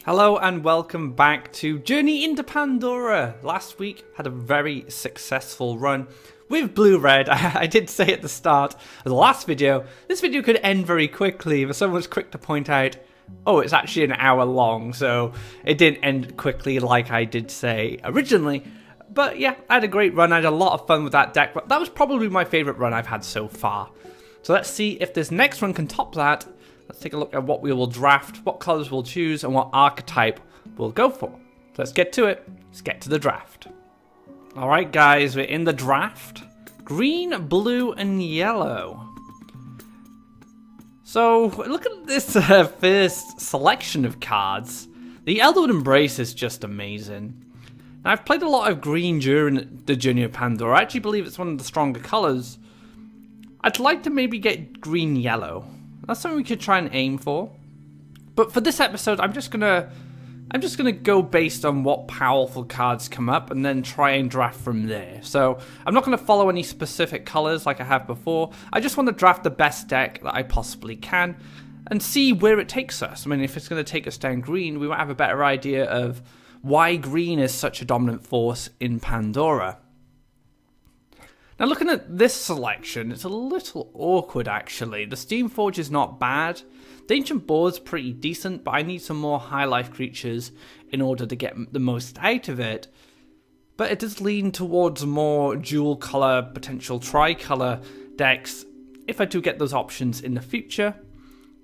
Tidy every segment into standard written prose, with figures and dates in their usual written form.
Hello and welcome back to Journey into Pandora. Last week had a very successful run with blue-red. I did say at the start of the last video, this video could end very quickly, but someone was quick to point out, oh, it's actually an hour long, so it didn't end quickly like I did say originally. But yeah, I had a great run. I had a lot of fun with that deck, but that was probably my favourite run I've had so far. So let's see if this next one can top that. Let's take a look at what we will draft, what colours we'll choose, and what archetype we'll go for. So let's get to it. Let's get to the draft. Alright guys, we're in the draft. Green, blue, and yellow. So, look at this first selection of cards. The Elderwood Embrace is just amazing. Now, I've played a lot of green during the Journey of Pandora. I actually believe it's one of the stronger colours. I'd like to maybe get green-yellow. That's something we could try and aim for. But for this episode, I'm just gonna go based on what powerful cards come up and then try and draft from there. So I'm not gonna follow any specific colors like I have before. I just want to draft the best deck that I possibly can and see where it takes us. I mean, if it's gonna take us down green, we might have a better idea of why green is such a dominant force in Pandora. Now looking at this selection, it's a little awkward actually. The Steamforge is not bad. The Ancient Boar's pretty decent, but I need some more high life creatures in order to get the most out of it. But it does lean towards more dual colour, potential tricolour decks if I do get those options in the future.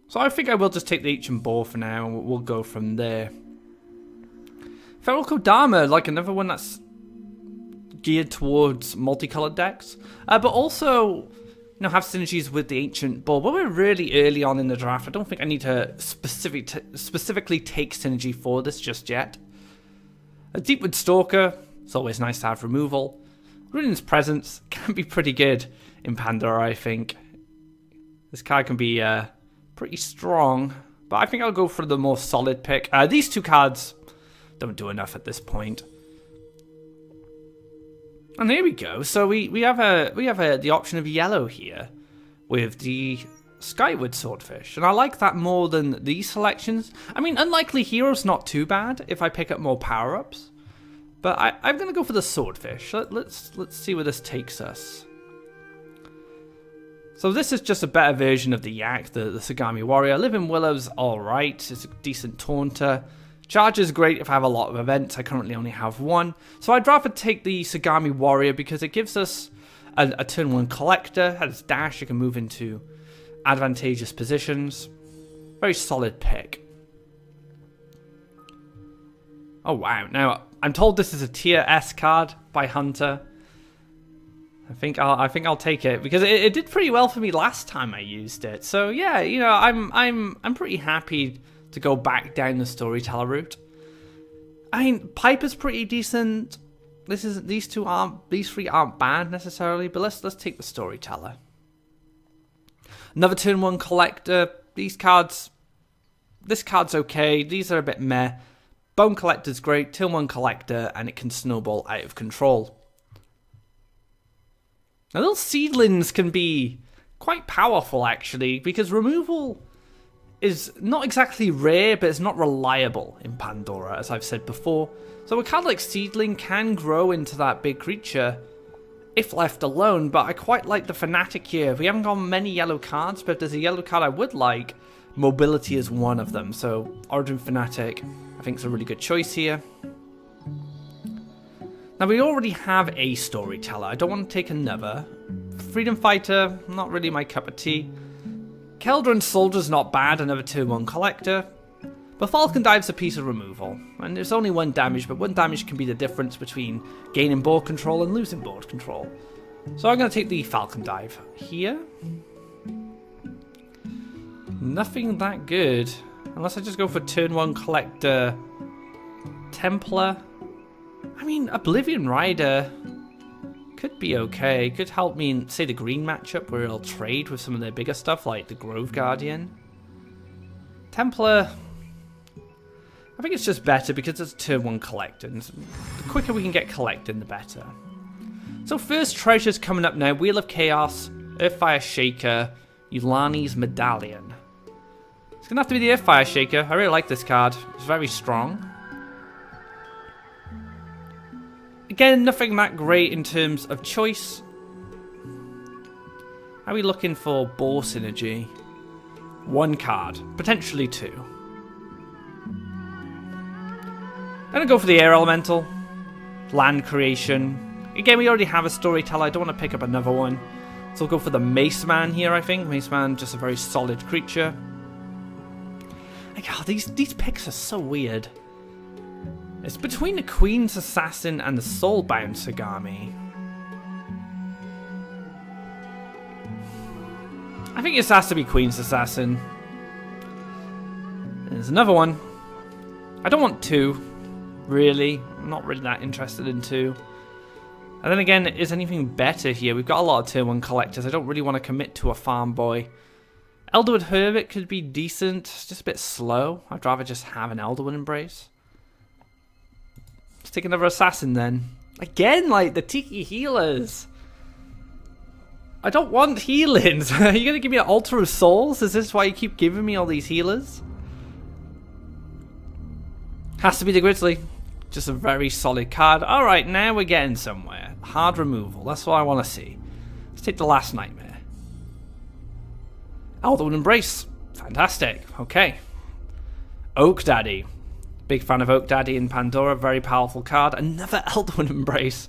So I think I will just take the Ancient Boar for now and we'll go from there. Feral Kodama, like another one that's geared towards multicolored decks, but also, have synergies with the Ancient Boar. But we're really early on in the draft. I don't think I need to specifically take synergy for this just yet. A Deepwood Stalker, it's always nice to have removal. Ruin's Presence can be pretty good in Pandora, I think. This card can be pretty strong, but I think I'll go for the more solid pick. These two cards don't do enough at this point. And there we go. So we have the option of yellow here with the Skyward Swordfish, and I like that more than these selections. I mean, Unlikely Hero's not too bad if I pick up more power-ups, but I'm gonna go for the Swordfish. Let's see where this takes us. So this is just a better version of the Yak, the Sagami Warrior. Living Willow's alright. It's a decent taunter. Charge is great if I have a lot of events. I currently only have one. So I'd rather take the Sagami Warrior because it gives us a turn 1 collector. Has dash, you can move into advantageous positions. Very solid pick. Oh wow, now I'm told this is a tier S card by Hunter. I think I'll take it because it did pretty well for me last time I used it. So yeah, I'm pretty happy to go back down the storyteller route. I mean, Piper's pretty decent. These three aren't bad necessarily, but let's take the storyteller. Another turn 1 collector. This card's okay. These are a bit meh. Bone Collector's great. Turn 1 collector, and it can snowball out of control. Now, little seedlings can be quite powerful actually, because removal is not exactly rare, but it's not reliable in Pandora, as I've said before. So a card like Seedling can grow into that big creature if left alone, but I quite like the Fanatic here. We haven't got many yellow cards, but if there's a yellow card I would like, Mobility is one of them. So Origin Fanatic, I think, is a really good choice here. Now we already have a Storyteller. I don't want to take another. Freedom Fighter, not really my cup of tea. Keldron Soldier's not bad, another turn 1 collector. But Falcon Dive's a piece of removal. And there's only 1 damage, but 1 damage can be the difference between gaining board control and losing board control. So I'm going to take the Falcon Dive here. Nothing that good. Unless I just go for turn 1 collector Templar. I mean, Oblivion Rider could be okay. Could help me in, say, the green matchup where it'll trade with some of their bigger stuff like the Grove Guardian. Templar, I think it's just better because it's turn 1 collecting. The quicker we can get collecting, the better. So first treasure's coming up now. Wheel of Chaos, Earthfire Shaker, Yulani's Medallion. It's going to have to be the Earthfire Shaker. I really like this card. It's very strong. Again, nothing that great in terms of choice. How are we looking for ball synergy? 1 card, potentially 2. I'm going to go for the Air Elemental. Land creation. Again, we already have a Storyteller. I don't want to pick up another one. So we'll go for the Mace Man here, I think. Mace Man, just a very solid creature. Like, oh, these picks are so weird. It's between the Queen's Assassin and the Soulbound Sagami. I think this has to be Queen's Assassin. There's another one. I don't want 2, really. I'm not really that interested in 2. And then again, is anything better here? We've got a lot of tier 1 collectors. I don't really want to commit to a farm boy. Elderwood Hermit could be decent. It's just a bit slow. I'd rather just have an Elderwood Embrace. Let's take another Assassin then. Again, like the Tiki Healers. I don't want healings. Are you going to give me an Altar of Souls? Is this why you keep giving me all these healers? Has to be the Grizzly. Just a very solid card. Alright, now we're getting somewhere. Hard removal. That's what I want to see. Let's take the Last Nightmare. Elderwood Embrace. Fantastic. Okay. Oak Daddy. Big fan of Oak Daddy in Pandora. Very powerful card. Another Elderwood Embrace.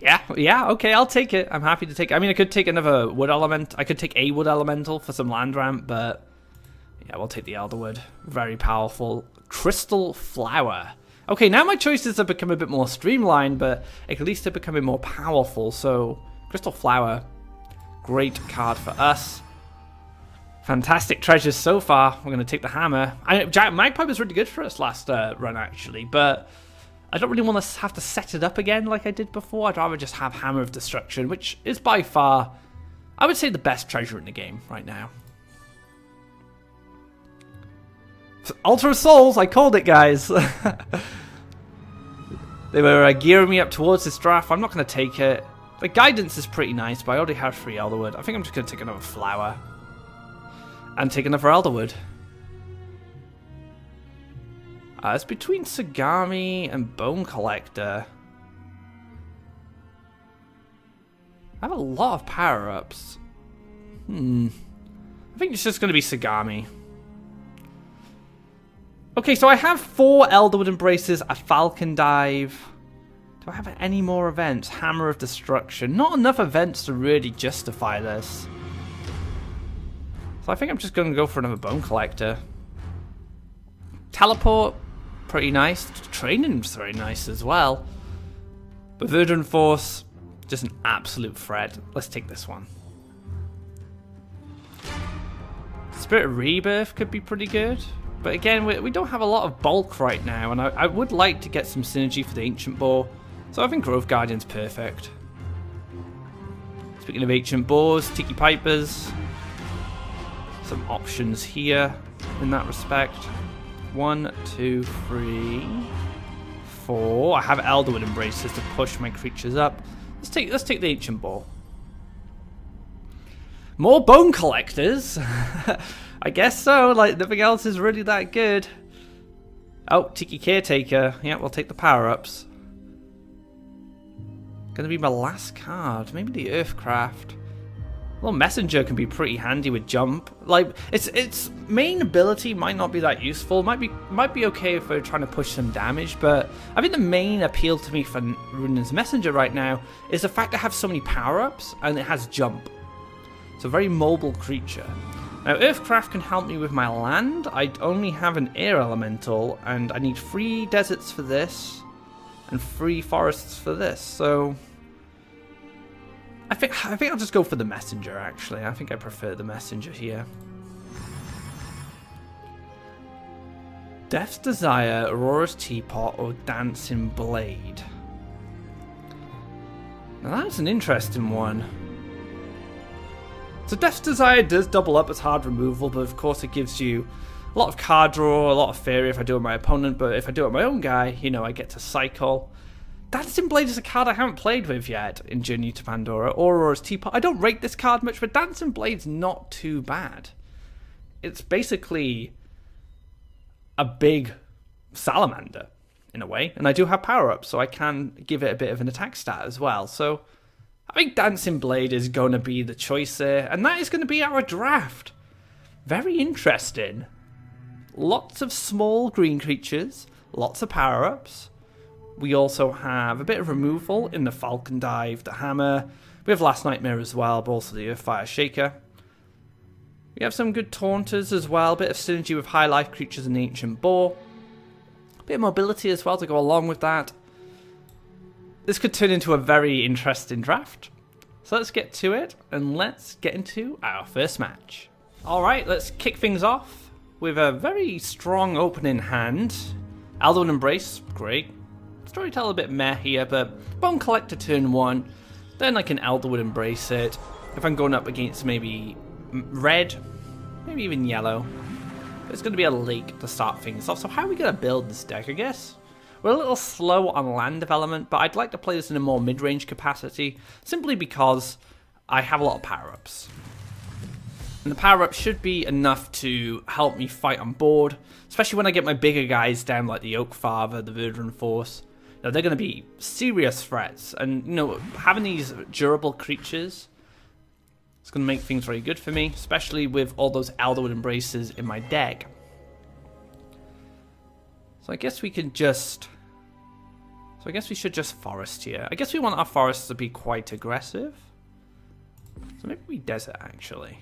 Yeah, okay, I'll take it. I'm happy to take it. I mean, I could take another Wood Element. I could take a Wood Elemental for some land ramp, but yeah, we'll take the Elderwood. Very powerful. Crystal Flower. Okay, now my choices have become a bit more streamlined, but at least they're becoming more powerful. So, Crystal Flower, great card for us. Fantastic treasures so far. We're going to take the Hammer. Giant Magpie was really good for us last run, actually, but I don't really want to have to set it up again like I did before. I'd rather just have Hammer of Destruction, which is by far, I would say, the best treasure in the game right now. Altar of Souls, I called it, guys. They were gearing me up towards this draft. I'm not going to take it. The Guidance is pretty nice, but I already have 3 Elderwood. I think I'm just going to take another Flower. And take another Elderwood. It's between Sagami and Bone Collector. I have a lot of power-ups. I think it's just going to be Sagami. Okay, so I have 4 Elderwood Embraces, a Falcon Dive. Do I have any more events? Hammer of Destruction. Not enough events to really justify this. So I think I'm just going to go for another Bone Collector. Teleport, pretty nice. Training's very nice as well. But Verdant Force, just an absolute threat. Let's take this one. Spirit of Rebirth could be pretty good. But again, we don't have a lot of bulk right now, and I would like to get some synergy for the Ancient Boar. So I think Grove Guardian's perfect. Speaking of Ancient Boars, Tiki Pipers. Some options here in that respect. 1, 2, 3, 4. I have Elderwood Embraces to push my creatures up. Let's take the Ancient Boar. More Bone Collectors. I guess so. Like, nothing else is really that good. Oh, Tiki Caretaker. Yeah, we'll take the power-ups. Gonna be my last card. Maybe the Earthcraft. Well, Messenger can be pretty handy with jump. Like, its main ability might not be that useful. Might be okay if we're trying to push some damage, but I think the main appeal to me for Runan's Messenger right now is the fact that it has so many power-ups and it has jump. It's a very mobile creature. Now, Earthcraft can help me with my land. I only have an Air Elemental, and I need 3 deserts for this, and 3 forests for this, so I think I'll just go for the Messenger, actually. I think I prefer the Messenger here. Death's Desire, Aurora's Teapot, or Dancing Blade. Now that's an interesting one. So Death's Desire does double up as hard removal, but of course it gives you a lot of card draw, a lot of Faeria if I do it with my opponent, but if I do it with my own guy, you know, I get to cycle. Dancing Blade is a card I haven't played with yet in Journey to Pandora, or Aurora's Teapot. I don't rate this card much, but Dancing Blade's not too bad. it's basically a big salamander in a way, and I do have power-ups, so I can give it a bit of an attack stat as well. So I think Dancing Blade is going to be the choice there, and that is going to be our draft. Very interesting. Lots of small green creatures, lots of power-ups. We also have a bit of removal in the Falcon Dive, the Hammer. We have Last Nightmare as well, but also the Earthfire Shaker. We have some good Taunters as well, a bit of synergy with high life creatures and the Ancient Boar. A bit of mobility as well to go along with that. This could turn into a very interesting draft. So let's get to it, and let's get into our first match. Alright, let's kick things off with a very strong opening hand. Alduin Embrace, great. Storyteller a bit meh here, but Bone Collector turn 1. Then I can Alduin Embrace it. If I'm going up against maybe red, maybe even yellow. It's going to be a lake to start things off. So how are we going to build this deck, I guess? We're a little slow on land development, but I'd like to play this in a more mid-range capacity, simply because I have a lot of power-ups. And the power-ups should be enough to help me fight on board, especially when I get my bigger guys down like the Oak Father, the Verdant Force. You know, they're going to be serious threats, and you know, having these durable creatures, it's going to make things very good for me, especially with all those Alduin Embraces in my deck. So I guess we can just... So I guess we should just forest here. I guess we want our forests to be quite aggressive. So maybe we desert, actually.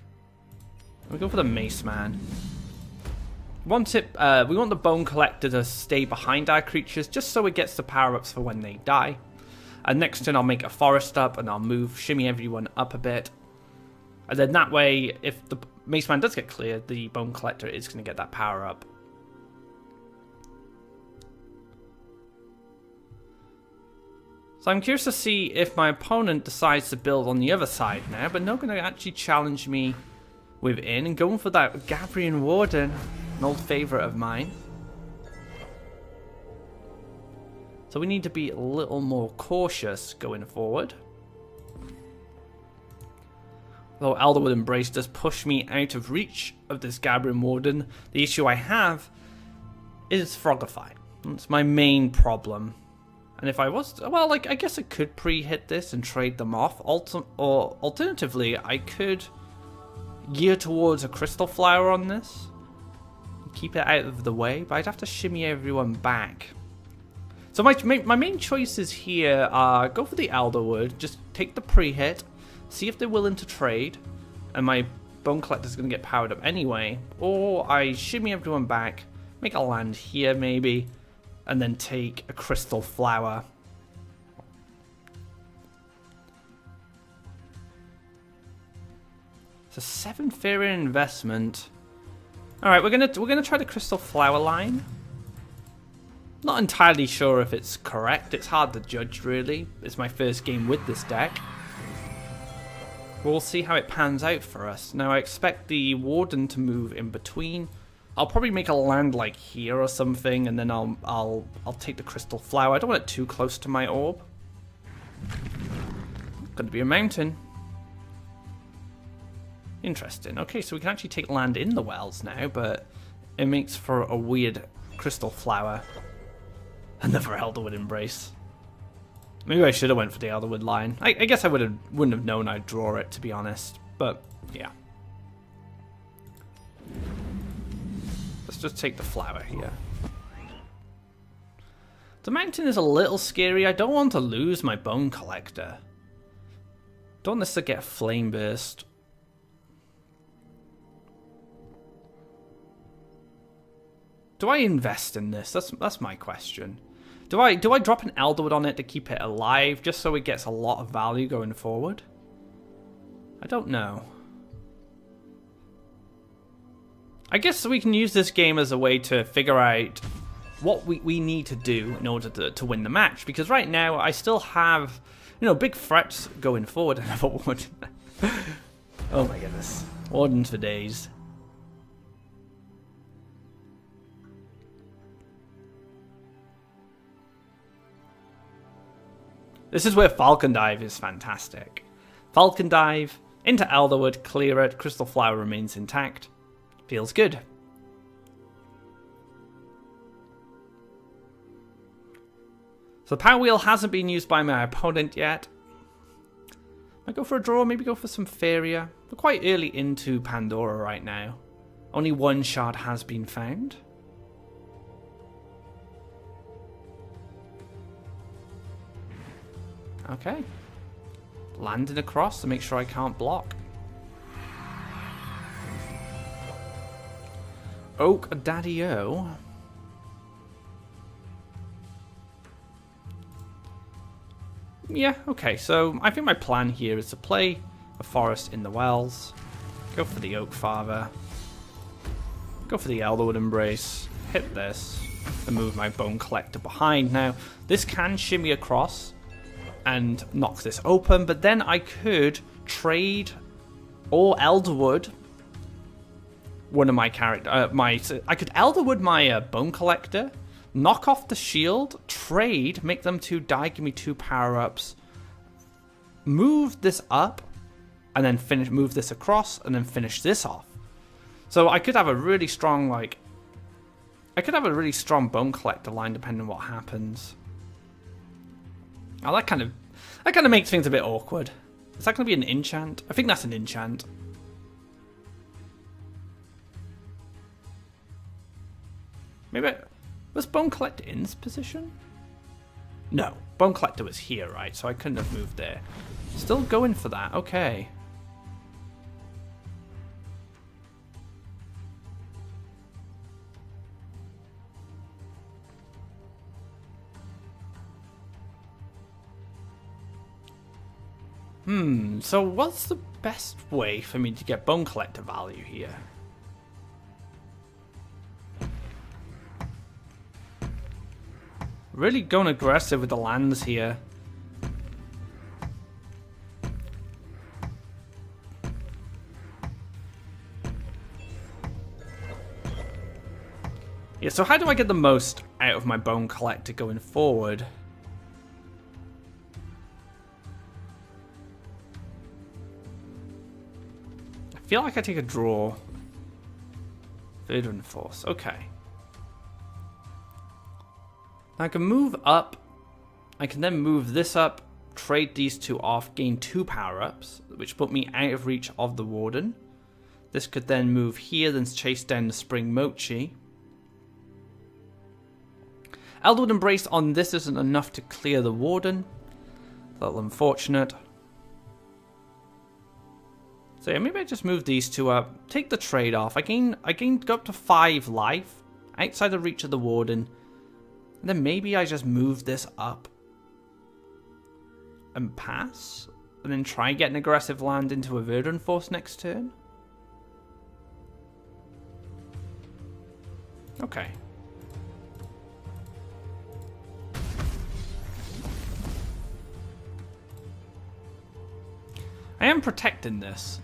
We go for the Mace Man. We want the Bone Collector to stay behind our creatures, just so it gets the power-ups for when they die. And next turn I'll make a forest up, and I'll move, shimmy everyone up a bit. And then that way, if the Mace Man does get cleared, the Bone Collector is going to get that power up. So I'm curious to see if my opponent decides to build on the other side now, but not going to actually challenge me within, and going for that Gabrian Warden, an old favourite of mine. So we need to be a little more cautious going forward. Though Alduin Embrace does push me out of reach of this Gabrian Warden, the issue I have is Frogify. That's my main problem. And if I was, well, like, I guess I could pre-hit this and trade them off. Or alternatively, I could gear towards a Crystal Flower on this. Keep it out of the way, but I'd have to shimmy everyone back. So my main choices here are go for the Alderwood, just take the pre-hit, see if they're willing to trade, and my Bone Collector's going to get powered up anyway. Or I shimmy everyone back, make a land here maybe, and then take a Crystal Flower. It's a 7 Faeria investment. Alright, we're gonna try the Crystal Flower line. Not entirely sure if it's correct. It's hard to judge, really. It's my first game with this deck. We'll see how it pans out for us. Now, I expect the Warden to move in between. I'll probably make a land like here or something, and then I'll take the Crystal Flower. I don't want it too close to my orb. Gonna be a mountain. Interesting. Okay, so we can actually take land in the wells now, but it makes for a weird Crystal Flower. Another Elderwood Embrace. Maybe I should have went for the Elderwood line. I guess I wouldn't have known I'd draw it, to be honest. But, yeah. Let's just take the flower here. The mountain is a little scary. I don't want to lose my Bone Collector. Don't want this to get a Flame Burst. Do I invest in this? That's my question. Do I drop an Elderwood on it to keep it alive, just so it gets a lot of value going forward? I don't know. I guess we can use this game as a way to figure out what we need to do in order to win the match. Because right now, I still have, you know, big threats going forward. Another Warden. Oh my goodness. Wardens for days. This is where Falcon Dive is fantastic. Falcon Dive, into Elderwood, clear it, Crystal Flower remains intact. Feels good. So the power wheel hasn't been used by my opponent yet. Might go for a draw, maybe go for some Faeria. We're quite early into Pandora right now. Only one shard has been found. Okay. Landing across to make sure I can't block. Oak Daddy-O. Yeah, okay, so I think my plan here is to play a forest in the wells, go for the Oak Father, go for the Elderwood Embrace, hit this, and move my Bone Collector behind. Now, this can shimmy across and knock this open, but then I could trade or Elderwood one of my I could Elderwood my Bone Collector, knock off the shield, trade, make them 2 die, give me 2 power-ups, move this up, and then move this across, and then finish this off. So I could have a really strong, Bone Collector line depending on what happens. Oh, that kind of makes things a bit awkward. Is that going to be an enchant? I think that's an enchant. Maybe... Was Bone Collector in this position? No. Bone Collector was here, right? So I couldn't have moved there. Still going for that. Okay. So what's the best way for me to get Bone Collector value here? Really going aggressive with the lands here. Yeah, so how do I get the most out of my Bone Collector going forward? I feel like I take a draw. Verdant Force, okay. I can move up. I can then move this up, trade these 2 off, gain 2 power-ups, which put me out of reach of the Warden. This could then move here, then chase down the Spring Mochi. Elderwood Embrace on this isn't enough to clear the Warden. A little unfortunate. So yeah, maybe I just move these 2 up, take the trade off. I gain go up to 5 life, outside the reach of the Warden. And then maybe I just move this up and pass, and then try and get an aggressive land into a Verdant Force next turn. Okay. I am protecting this,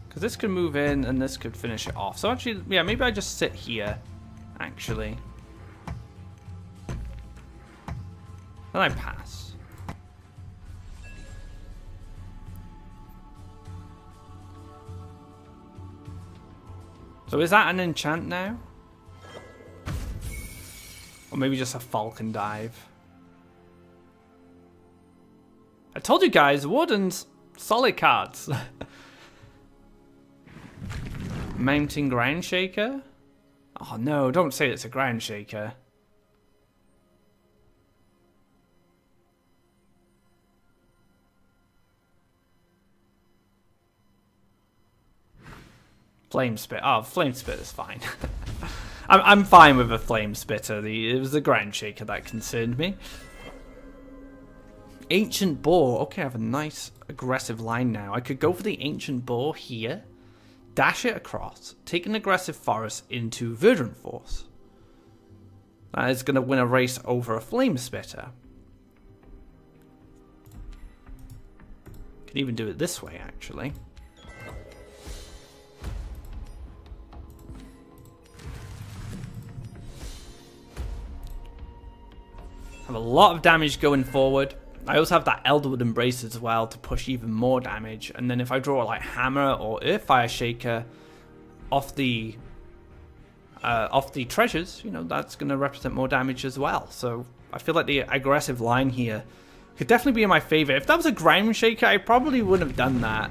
because this could move in and this could finish it off. So actually, yeah, maybe I just sit here, actually. And I pass. So is that an enchant now? Or maybe just a Falcon Dive? I told you guys, Wardens, solid cards. Mounting Ground Shaker? Oh no, don't say it's a Ground Shaker. Flame Spit. Oh, Flame Spit is fine. I'm fine with a Flame Spitter. It was the Ground Shaker that concerned me. Ancient Boar. Okay, I have a nice aggressive line now. I could go for the Ancient Boar here, dash it across, take an aggressive forest into Verdant Force. That is going to win a race over a Flame Spitter. Could even do it this way, actually. Have a lot of damage going forward. I also have that Elderwood Embrace as well to push even more damage. And then if I draw like Hammer or Earthfire Shaker, off the treasures, you know, that's going to represent more damage as well. So I feel like the aggressive line here could definitely be in my favor. If that was a Ground Shaker, I probably wouldn't have done that.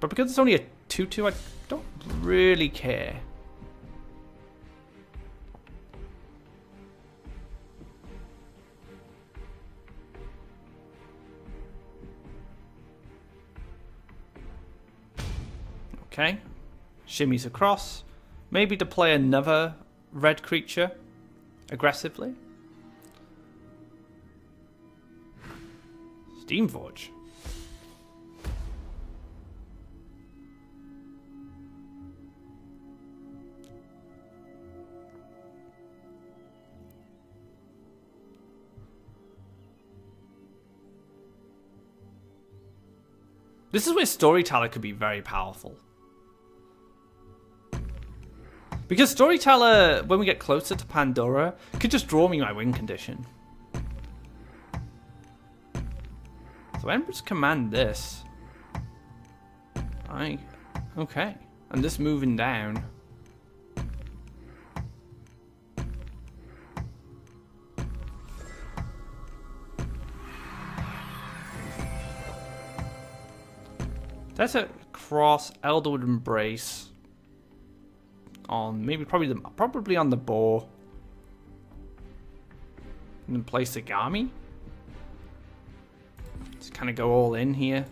But because it's only a 2-2, I don't really care. Okay, shimmies across. Maybe to play another red creature aggressively. Steamforge. This is where Storyteller could be very powerful. Because Storyteller, when we get closer to Pandora, could just draw me my win condition. So Emperor's Command this. Okay. And this moving down. That's a cross Elderwood Embrace on maybe probably on the boar. And then play Sagami. Just kind of go all in here.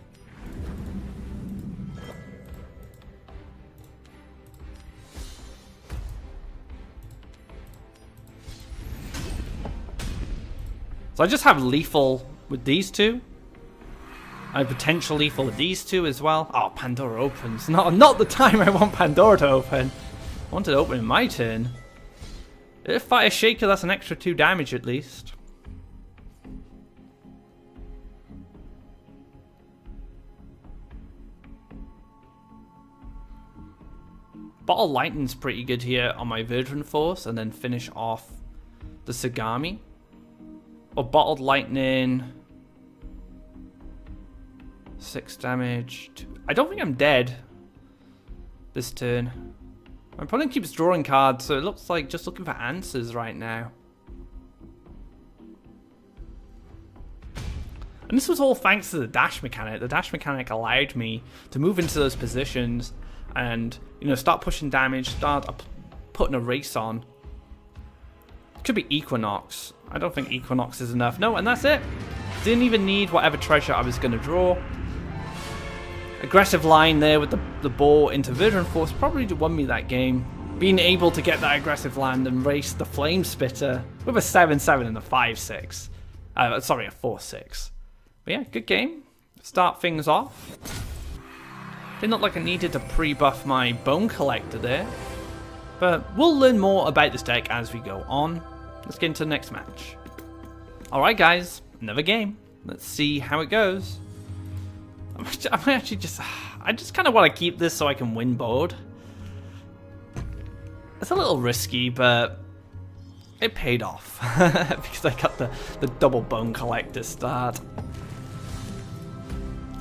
So I just have lethal with these two. I have potential lethal with these two as well. Oh, Pandora opens. Not the time I want Pandora to open. I want it to open in my turn. If Fire Shaker, that's an extra 2 damage at least. Bottle Lightning's pretty good here on my Verdant Force, and then finish off the Sagami. Or Bottled Lightning. 6 damage. I don't think I'm dead this turn. My opponent keeps drawing cards, so it looks like just looking for answers right now. And this was all thanks to the dash mechanic. The dash mechanic allowed me to move into those positions and, you know, start pushing damage, start putting a race on. Could be Equinox. I don't think Equinox is enough. No, and that's it. Didn't even need whatever treasure I was going to draw. Aggressive line there with the ball into Verdant Force probably won me that game. Being able to get that aggressive land and race the Flame Spitter with a 7-7 and a 5-6. Sorry, a 4-6. But yeah, good game. Start things off. Didn't look like I needed to pre-buff my Bone Collector there. But we'll learn more about this deck as we go on. Let's get into the next match. Alright guys, another game. Let's see how it goes. I just kind of want to keep this so I can win board. It's a little risky, but it paid off because I got the double Bone Collector start.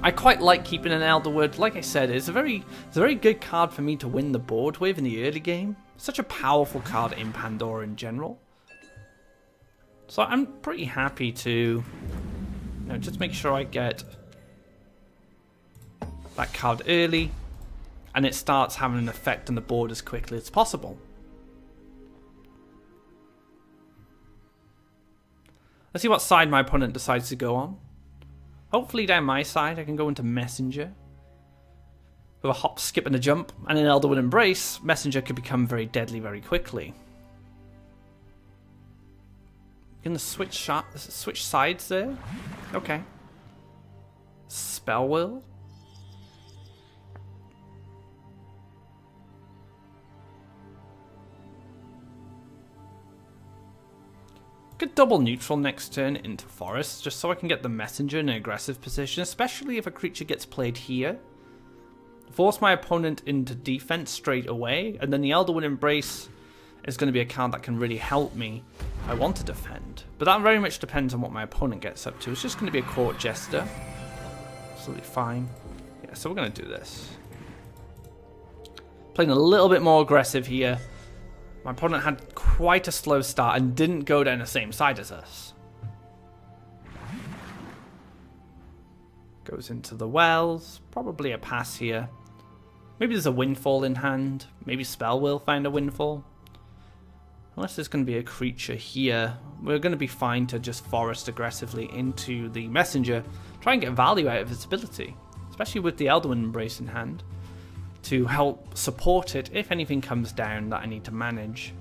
I quite like keeping an Elderwood. Like I said, it's a very good card for me to win the board with in the early game. Such a powerful card in Pandora in general. So I'm pretty happy to, you know, just make sure I get that card early, and it starts having an effect on the board as quickly as possible. Let's see what side my opponent decides to go on. Hopefully down my side I can go into Messenger. With a hop, skip and a jump and an Elderwood Embrace, Messenger could become very deadly very quickly. Gonna switch sides there? Okay. Spell Will. Could double neutral next turn into Forest, just so I can get the Messenger in an aggressive position, especially if a creature gets played here. Force my opponent into defense straight away, and then the Elderwood Embrace is going to be a card that can really help me if I want to defend. But that very much depends on what my opponent gets up to. It's just going to be a Court Jester. Absolutely fine. Yeah, so we're going to do this. Playing a little bit more aggressive here. My opponent had quite a slow start and didn't go down the same side as us. Goes into the wells. Probably a pass here. Maybe there's a windfall in hand. Maybe Spell will find a windfall. Unless there's going to be a creature here, we're going to be fine to just forest aggressively into the messenger. Try and get value out of its ability. Especially with the Elderwind Embrace in hand. To help support it if anything comes down that I need to manage.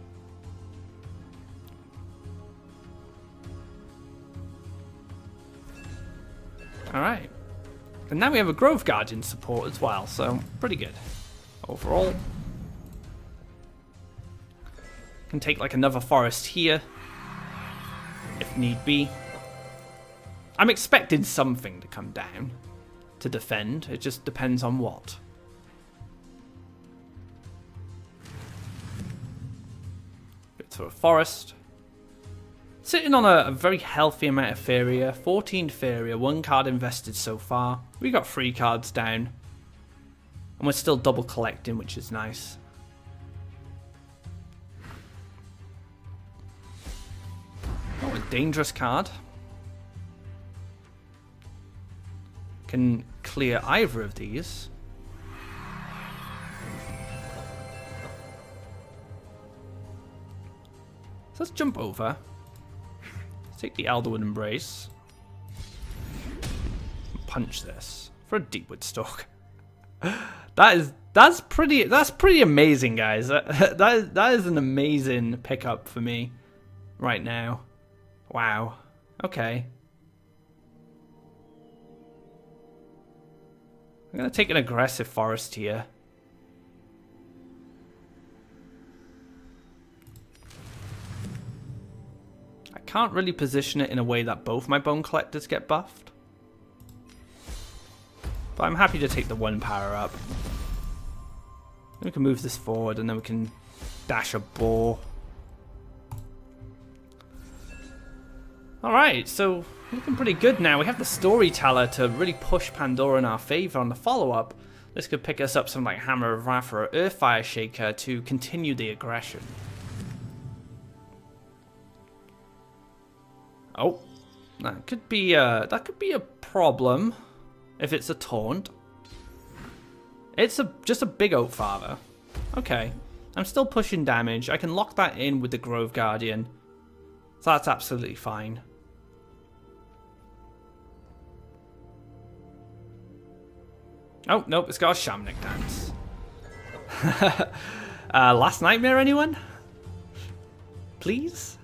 Alright. And now we have a Grove Guardian support as well, so pretty good. Overall. Can take like another forest here. If need be. I'm expecting something to come down to defend. It just depends on what. To a forest. Sitting on a very healthy amount of Faeria. 14 Faeria, 1 card invested so far. We got 3 cards down. And we're still double collecting, which is nice. Oh, a dangerous card. Can clear either of these. So let's jump over. Let's take the Elderwood Embrace. And punch this for a Deepwood Stalk. That's pretty amazing, guys. That is an amazing pickup for me right now. Wow. Okay. I'm gonna take an aggressive forest here. I can't really position it in a way that both my Bone Collectors get buffed. But I'm happy to take the 1 power up. Then we can move this forward and then we can dash a boar. Alright, so looking pretty good now. We have the Storyteller to really push Pandora in our favour on the follow-up. This could pick us up something like Hammer of Wrath or Earthfire Shaker to continue the aggression. Oh, that could be a problem if it's a taunt. It's just a big Oak Father. Okay, I'm still pushing damage. I can lock that in with the Grove Guardian, so that's absolutely fine. Oh nope, it's got a Shamanic Dance. Last Nightmare, anyone? Please.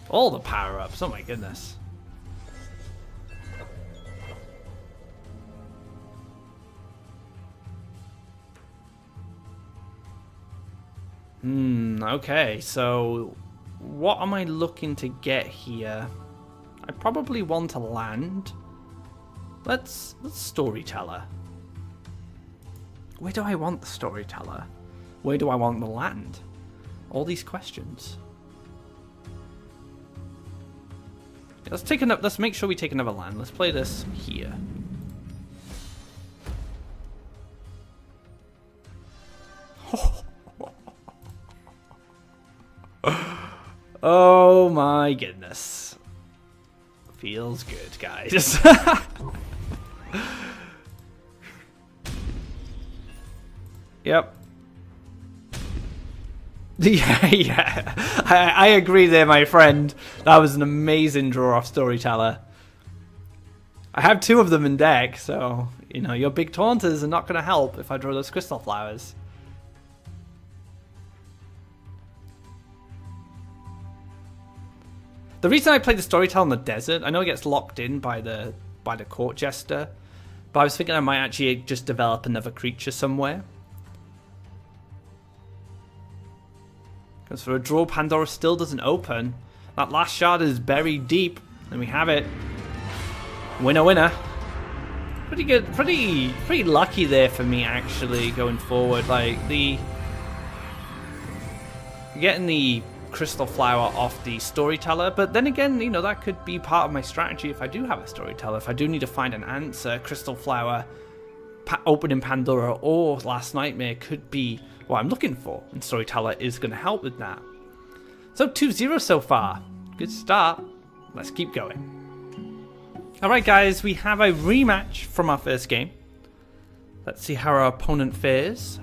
All the power-ups, oh my goodness. Okay, so what am I looking to get here? I probably want to land. Let's Storyteller. Where do I want the Storyteller? Where do I want the land? All these questions. Let's make sure we take another land. Let's play this here. Oh my goodness. Feels good, guys. Yep. Yeah. I agree there, my friend. That was an amazing draw off Storyteller. I have 2 of them in deck, so, you know, your big taunters are not going to help if I draw those Crystal Flowers. The reason I played the Storyteller in the desert, I know it gets locked in by the Court Jester, but I was thinking I might actually just develop another creature somewhere. Because for a draw, Pandora still doesn't open. That last shard is buried deep, and we have it. Winner, winner. Pretty good, pretty lucky there for me actually going forward. Like getting the Crystal Flower off the Storyteller, but then again, you know, that could be part of my strategy if I do have a Storyteller. If I do need to find an answer, Crystal Flower, opening Pandora or Last Nightmare could be what I'm looking for, and Storyteller is going to help with that. So 2-0 so far. Good start. Let's keep going. Alright guys, we have a rematch from our first game. Let's see how our opponent fares.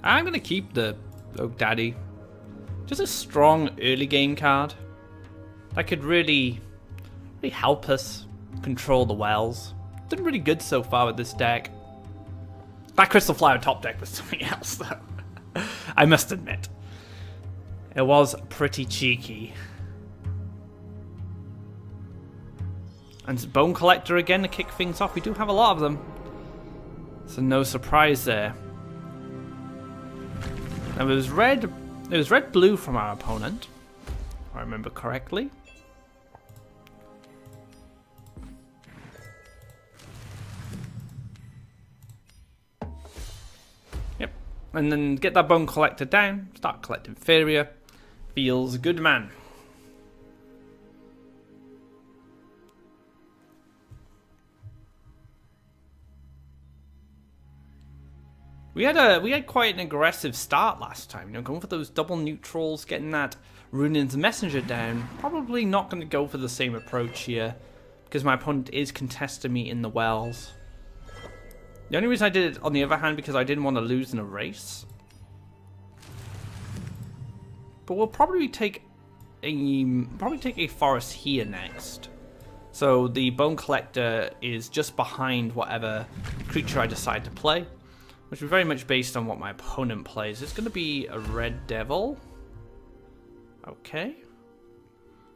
I'm going to keep the Oak Daddy. Just a strong early game card that could really help us control the wells. Done really good so far with this deck. That Crystal Flower top deck was something else though. I must admit. It was pretty cheeky. And Bone Collector again to kick things off. We do have a lot of them. So no surprise there. Now it was red blue from our opponent, if I remember correctly. Yep. And then get that Bone Collector down, start collecting Faeria. Feels good, man. We had quite an aggressive start last time, you know, going for those double neutrals, getting that Runin's Messenger down. Probably not going to go for the same approach here, because my opponent is contesting me in the wells. The only reason I did it, on the other hand, because I didn't want to lose in a race. But we'll probably take a forest here next. So the Bone Collector is just behind whatever creature I decide to play. Which is very much based on what my opponent plays. It's going to be a Red Devil. Okay.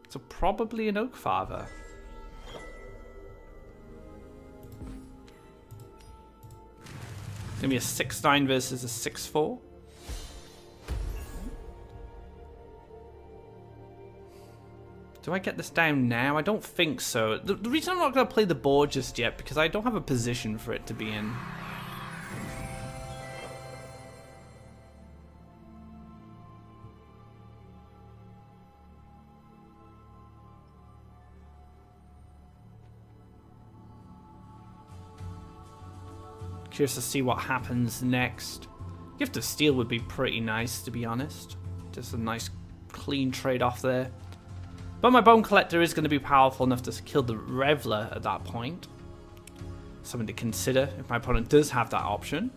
So probably an Oak Father. It's going to be a 6-9 versus a 6-4. Do I get this down now? I don't think so. The reason I'm not going to play the board just yet, because I don't have a position for it to be in. Curious to see what happens next. Gift of Steel would be pretty nice, to be honest. Just a nice clean trade-off there. But my Bone Collector is going to be powerful enough to kill the Reveler at that point. Something to consider if my opponent does have that option.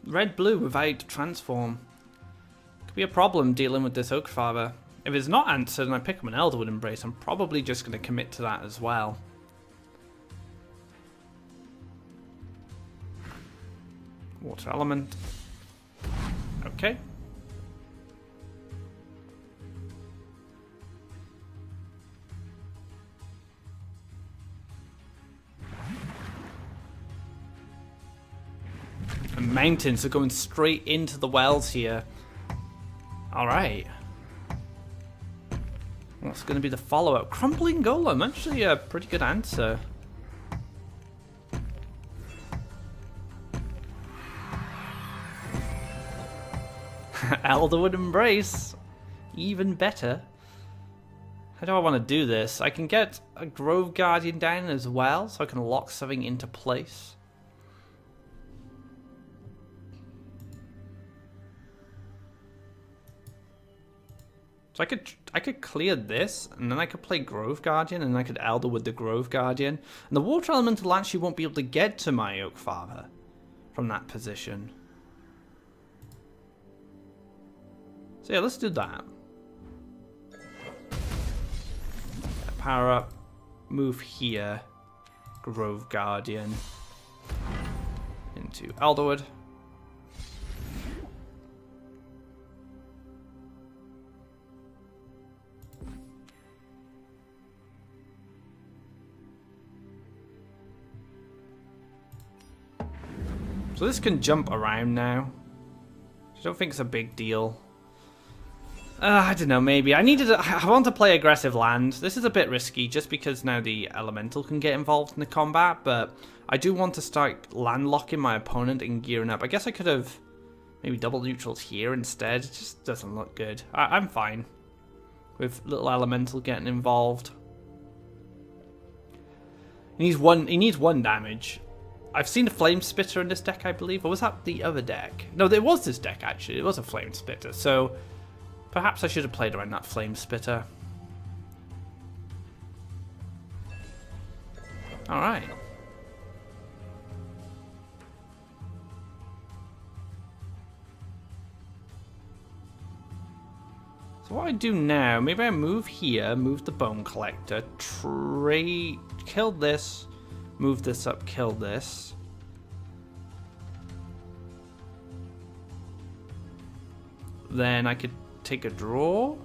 Red-blue without transform. Could be a problem dealing with this Oak Father. If it's not answered and I pick up an Elderwood Embrace, I'm probably just going to commit to that as well. Water Element. Okay. And mountains are going straight into the wells here. Alright. What's going to be the follow-up? Crumbling Golem, actually a pretty good answer. Elderwood Embrace, even better. How do I want to do this? I can get a Grove Guardian down as well, so I can lock something into place. So I could clear this, and then I could play Grove Guardian, and I could Elderwood the Grove Guardian. And the Water Elemental actually won't be able to get to my Oak Father from that position. So yeah, let's do that. Power up, move here, Grove Guardian into Elderwood. So this can jump around now. I don't think it's a big deal. I don't know, maybe. I want to play aggressive land. This is a bit risky just because now the elemental can get involved in the combat, but I do want to start land locking my opponent and gearing up. I guess I could have maybe double neutrals here instead. It just doesn't look good. I'm fine. with little elemental getting involved. He needs one damage. I've seen a flame spitter in this deck, I believe, or was that the other deck? No, there was this deck actually. It was a flame spitter, so perhaps I should have played around that flame spitter. All right. So what I do now, maybe I move here, move the bone collector, kill this, move this up, kill this. Then I could take a draw,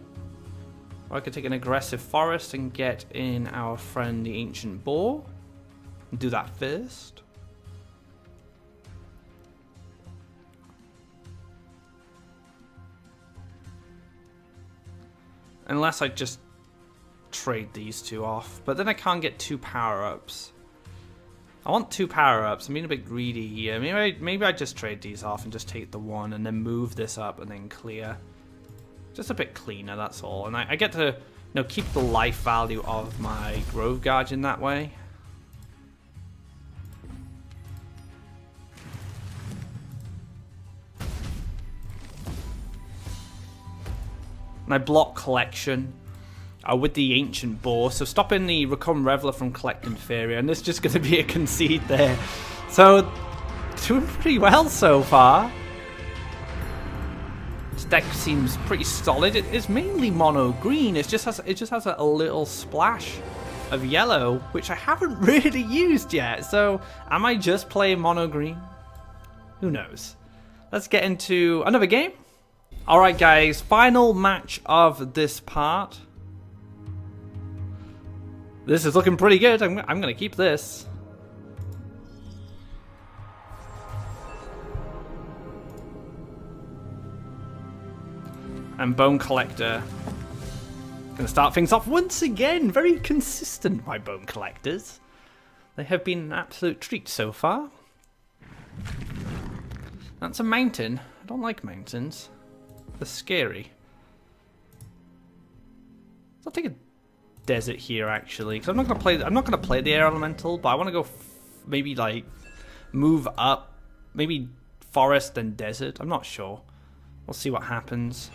or I could take an aggressive forest and get in our friend the ancient boar. And do that first. Unless I just trade these two off. But then I can't get 2 power-ups. I want 2 power-ups. I'm being a bit greedy here. Maybe I just trade these off and just take the 1 and then move this up and then clear. Just a bit cleaner, that's all. And I get to keep the life value of my Grove Guardian that way. And I block collection with the ancient boar, so stopping the Recon Reveler from collecting Faeria, and there's just going to be a concede there. So doing pretty well so far. This deck seems pretty solid. It's mainly mono green. It just has a little splash of yellow, which I haven't really used yet. So am I just playing mono green? Who knows? Let's get into another game. Alright guys, final match of this part. This is looking pretty good. I'm going to keep this. And Bone Collector. Going to start things off once again. Very consistent, my Bone Collectors. They have been an absolute treat so far. That's a mountain. I don't like mountains. They're scary. So I'll take a desert here actually, because I'm not gonna play the air elemental, but I want to go maybe like move up, maybe forest and desert. I'm not sure. We'll see what happens.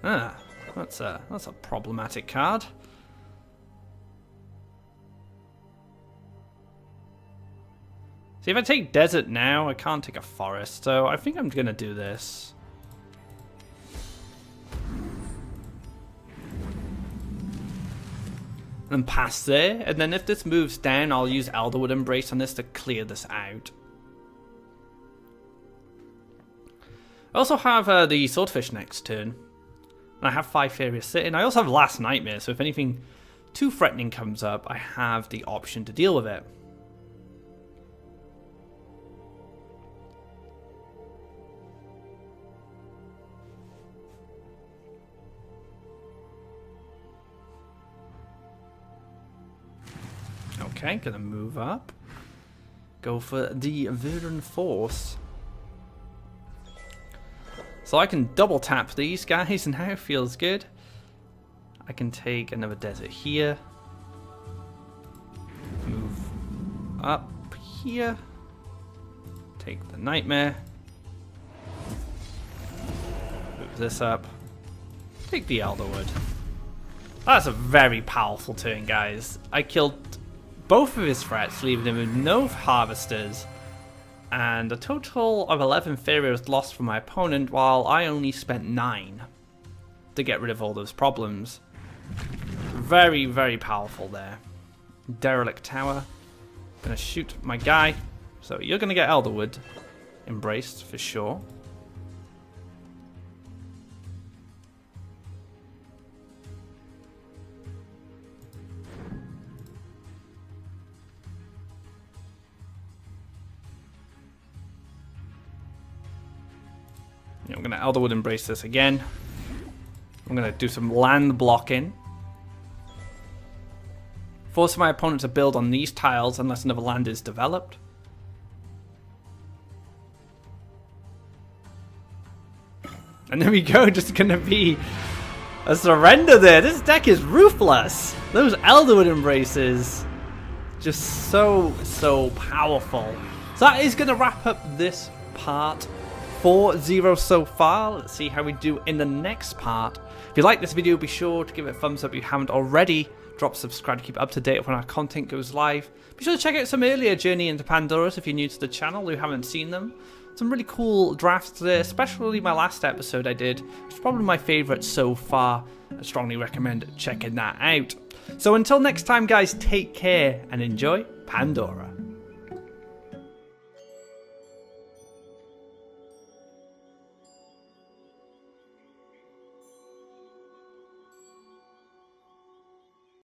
Ah, that's a problematic card. See, if I take desert now, I can't take a forest, so I think I'm going to do this. And pass there, and then if this moves down, I'll use Elderwood Embrace on this to clear this out. I also have the Swordfish next turn, and I have 5 Faeria sitting. I also have Last Nightmare, so if anything too threatening comes up, I have the option to deal with it. Okay, gonna move up. Go for the Verdant Force. So I can double tap these guys and now it feels good. I can take another desert here. Move up here. Take the Nightmare. Move this up. Take the Elderwood. That's a very powerful turn, guys. I killed both of his threats, leaving him with no harvesters, and a total of 11 Faeria was lost from my opponent, while I only spent 9 to get rid of all those problems. Very, very powerful there. Derelict Tower. Gonna shoot my guy, so you're gonna get Elderwood embraced for sure. I'm going to Elderwood Embrace this again. I'm going to do some land blocking. Force my opponent to build on these tiles unless another land is developed. And there we go, just gonna be a surrender there. This deck is ruthless. Those Elderwood Embraces, just so powerful. So that is gonna wrap up this part 4-0 so far. Let's see how we do in the next part. If you like this video, be sure to give it a thumbs up if you haven't already. Drop subscribe to keep up to date when our content goes live. Be sure to check out some earlier Journey into Pandora's if you're new to the channel who haven't seen them. Some really cool drafts there, especially my last episode I did, which is probably my favourite so far. I strongly recommend checking that out. So until next time guys, take care and enjoy Pandora.